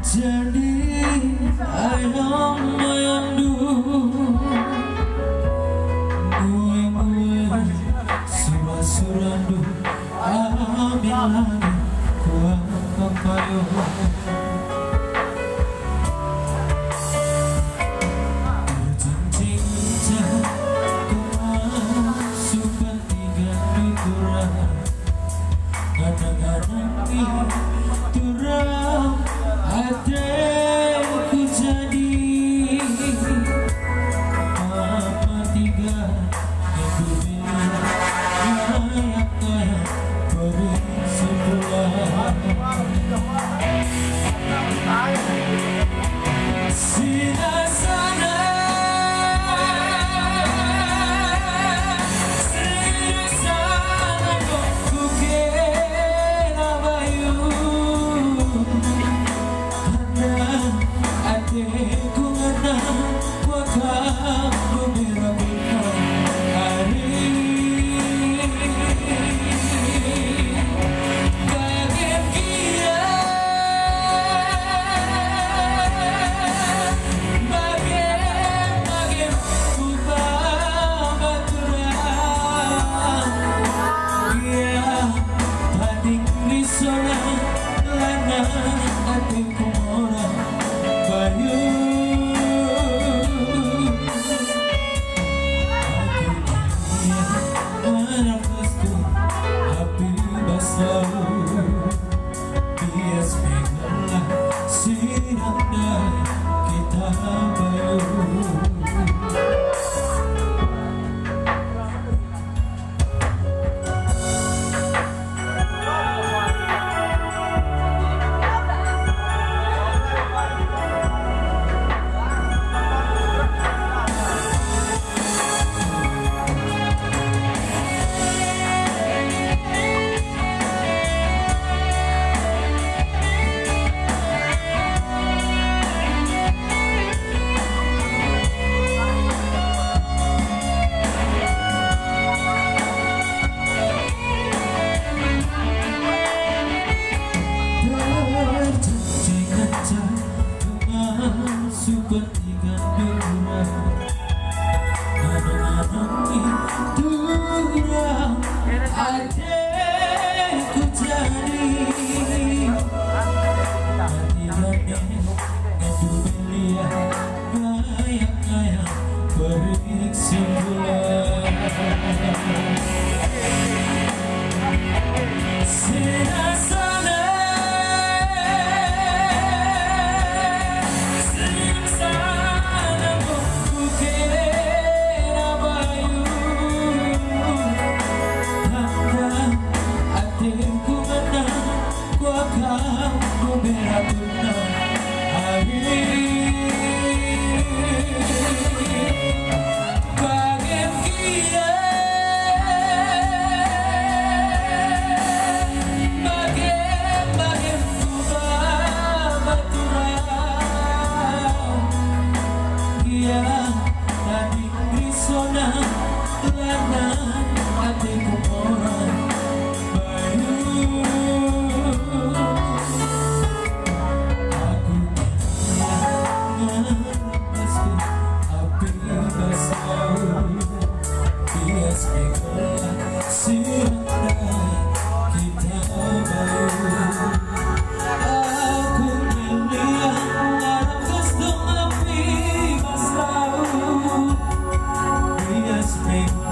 jadi ayam mayandu mue surasurandu amilani kuah kapayo Turam adekku jadi mama tiga itu bilang kayak beri sebulan sina sana ku ngana wakam bumirabina hari bagen kia bagen kuba baturang kia tading risona lana ating kumora bayu aku nafasku api basah bias mengalah siang dan kita bayu Sepertikan dura Anak-anak dura adekku jadi Hati-hati itu belia Kayak-kayak periksi bulan Sana-sana Make